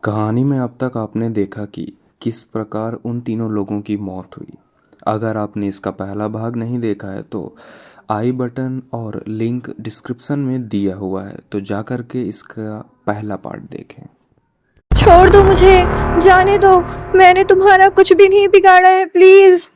कहानी में अब तक आपने देखा कि किस प्रकार उन तीनों लोगों की मौत हुई। अगर आपने इसका पहला भाग नहीं देखा है तो आई बटन और लिंक डिस्क्रिप्शन में दिया हुआ है, तो जा कर के इसका पहला पार्ट देखें। छोड़ दो मुझे, जाने दो। मैंने तुम्हारा कुछ भी नहीं बिगाड़ा है, प्लीज।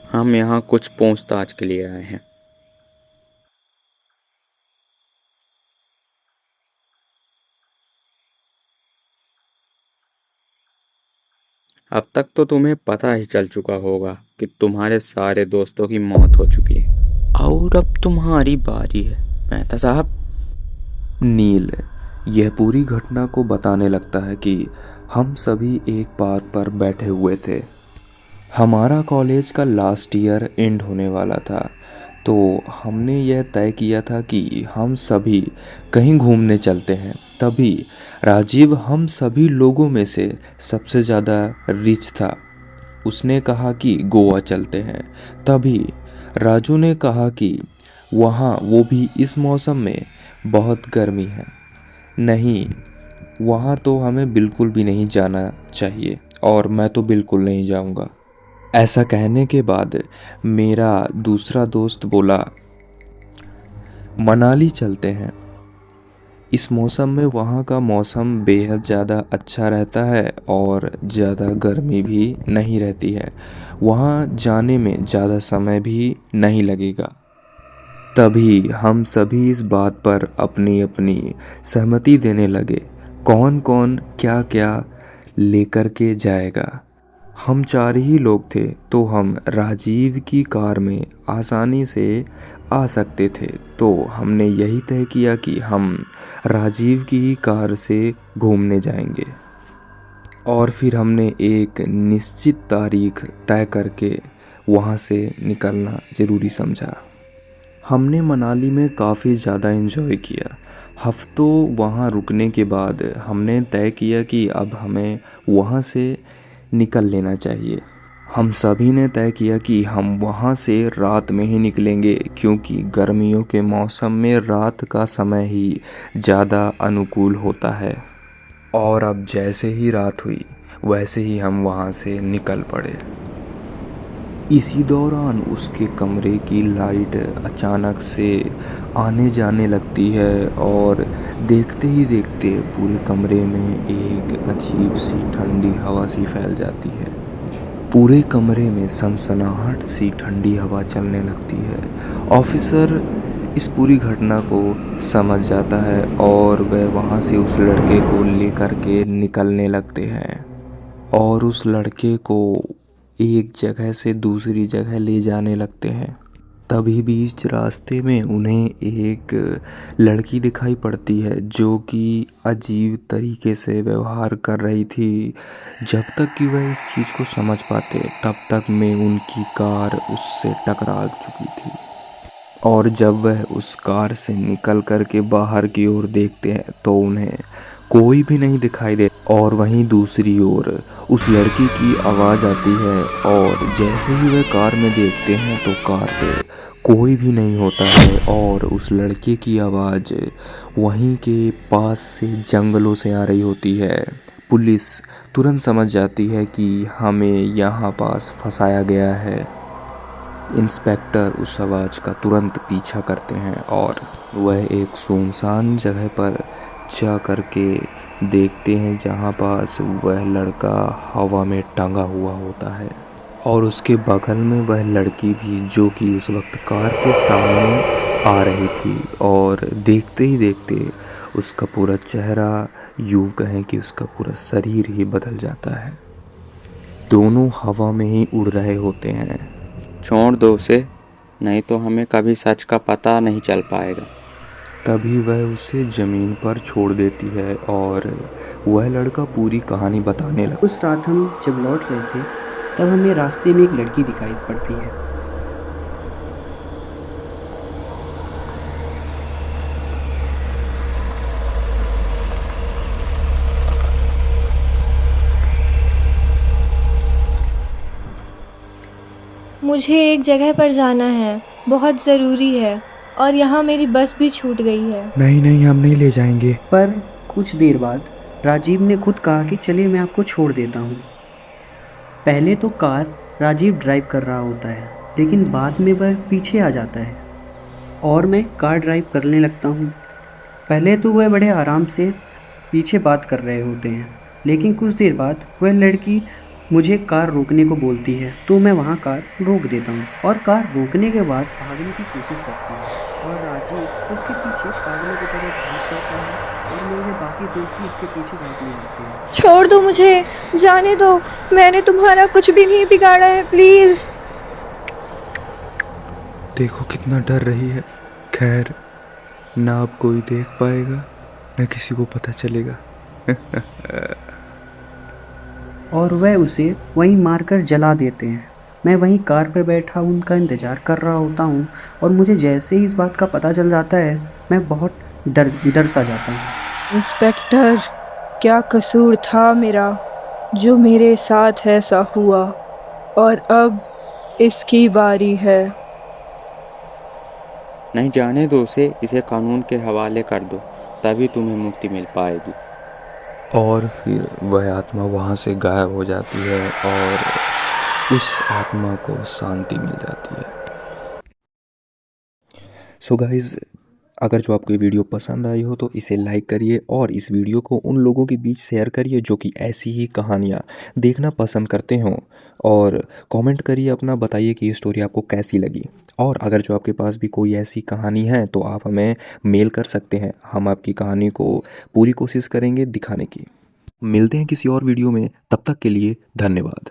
हम यहाँ कुछ पूछताछ के लिए आए हैं। अब तक तो तुम्हें पता ही चल चुका होगा कि तुम्हारे सारे दोस्तों की मौत हो चुकी है और अब तुम्हारी बारी है। मेहता साहब। नील यह पूरी घटना को बताने लगता है कि हम सभी एक पार्क पर बैठे हुए थे। हमारा कॉलेज का लास्ट ईयर एंड होने वाला था, तो हमने यह तय किया था कि हम सभी कहीं घूमने चलते हैं। तभी राजीव हम सभी लोगों में से सबसे ज़्यादा रिच था। उसने कहा कि गोवा चलते हैं। तभी राजू ने कहा कि वहाँ, वो भी इस मौसम में, बहुत गर्मी है। नहीं, वहाँ तो हमें बिल्कुल भी नहीं जाना चाहिए और मैं तो बिल्कुल नहीं जाऊँगा। ऐसा कहने के बाद मेरा दूसरा दोस्त बोला, मनाली चलते हैं। इस मौसम में वहाँ का मौसम बेहद ज़्यादा अच्छा रहता है और ज़्यादा गर्मी भी नहीं रहती है। वहाँ जाने में ज़्यादा समय भी नहीं लगेगा। तभी हम सभी इस बात पर अपनी अपनी सहमति देने लगे, कौन कौन क्या क्या लेकर के जाएगा। हम चार ही लोग थे, तो हम राजीव की कार में आसानी से आ सकते थे। तो हमने यही तय किया कि हम राजीव की ही कार से घूमने जाएंगे और फिर हमने एक निश्चित तारीख तय करके वहाँ से निकलना ज़रूरी समझा। हमने मनाली में काफ़ी ज़्यादा एंजॉय किया। हफ्तों वहाँ रुकने के बाद हमने तय किया कि अब हमें वहाँ से निकल लेना चाहिए। हम सभी ने तय किया कि हम वहाँ से रात में ही निकलेंगे, क्योंकि गर्मियों के मौसम में रात का समय ही ज़्यादा अनुकूल होता है। और अब जैसे ही रात हुई वैसे ही हम वहाँ से निकल पड़े। इसी दौरान उसके कमरे की लाइट अचानक से आने जाने लगती है और देखते ही देखते पूरे कमरे में एक अजीब सी ठंडी हवा सी फैल जाती है। पूरे कमरे में सनसनाहट सी ठंडी हवा चलने लगती है। ऑफिसर इस पूरी घटना को समझ जाता है और वह वहाँ से उस लड़के को लेकर के निकलने लगते हैं और उस लड़के को एक जगह से दूसरी जगह ले जाने लगते हैं। तभी बीच रास्ते में उन्हें एक लड़की दिखाई पड़ती है जो कि अजीब तरीके से व्यवहार कर रही थी। जब तक कि वह इस चीज़ को समझ पाते तब तक में उनकी कार उससे टकरा चुकी थी। और जब वह उस कार से निकल कर के बाहर की ओर देखते हैं तो उन्हें कोई भी नहीं दिखाई दे। और वहीं दूसरी ओर उस लड़की की आवाज़ आती है और जैसे ही वह कार में देखते हैं तो कार पे कोई भी नहीं होता है और उस लड़के की आवाज़ वहीं के पास से जंगलों से आ रही होती है। पुलिस तुरंत समझ जाती है कि हमें यहाँ पास फंसाया गया है। इंस्पेक्टर उस आवाज़ का तुरंत पीछा करते हैं और वह एक सुनसान जगह पर जा कर के देखते हैं जहाँ पास वह लड़का हवा में टंगा हुआ होता है और उसके बगल में वह लड़की भी जो कि उस वक्त कार के सामने आ रही थी। और देखते ही देखते उसका पूरा चेहरा, यूँ कहें कि उसका पूरा शरीर ही बदल जाता है। दोनों हवा में ही उड़ रहे होते हैं। छोड़ दो उसे, नहीं तो हमें कभी सच का पता नहीं चल पाएगा। तभी वह उसे ज़मीन पर छोड़ देती है और वह लड़का पूरी कहानी बताने लगता है। उस रात हम जब लौट रहे थे तब हमें रास्ते में एक लड़की दिखाई पड़ती है। मुझे एक जगह पर जाना है, बहुत ज़रूरी है, और यहाँ मेरी बस भी छूट गई है। नहीं नहीं, हम नहीं ले जाएंगे। पर कुछ देर बाद राजीव ने खुद कहा कि चलिए मैं आपको छोड़ देता हूँ। पहले तो कार राजीव ड्राइव कर रहा होता है, लेकिन बाद में वह पीछे आ जाता है और मैं कार ड्राइव करने लगता हूँ। पहले तो वह बड़े आराम से पीछे बात कर रहे होते हैं, लेकिन कुछ देर बाद वह लड़की मुझे कार रोकने को बोलती है, तो मैं वहाँ कार रोक देता हूँ और कार रोकने के बाद भागने की कोशिश करती है और राजीव उसके पीछे पागलों की तरह भाग पड़ता है और मेरे बाकी दोस्त भी उसके पीछे भागने लगते हैं। छोड़ दो मुझे, जाने दो, मैंने तुम्हारा कुछ भी नहीं बिगाड़ा है, प्लीज़। देखो कितना डर रही है। खैर, ना अब कोई देख पाएगा न किसी को पता चलेगा। और वह उसे वहीं मारकर जला देते हैं। मैं वहीं कार पर बैठा उनका इंतज़ार कर रहा होता हूँ और मुझे जैसे ही इस बात का पता चल जाता है मैं बहुत डर सा जाता हूँ। इंस्पेक्टर, क्या कसूर था मेरा जो मेरे साथ ऐसा हुआ, और अब इसकी बारी है। नहीं, जाने दो उसे, इसे कानून के हवाले कर दो, तभी तुम्हें मुक्ति मिल पाएगी। और फिर वह आत्मा वहाँ से गायब हो जाती है और उस आत्मा को शांति मिल जाती है। सो गाइज़, अगर जो आपको ये वीडियो पसंद आई हो तो इसे लाइक करिए और इस वीडियो को उन लोगों के बीच शेयर करिए जो कि ऐसी ही कहानियाँ देखना पसंद करते हों, और कमेंट करिए अपना, बताइए कि ये स्टोरी आपको कैसी लगी। और अगर जो आपके पास भी कोई ऐसी कहानी है तो आप हमें मेल कर सकते हैं, हम आपकी कहानी को पूरी कोशिश करेंगे दिखाने की। मिलते हैं किसी और वीडियो में, तब तक के लिए धन्यवाद।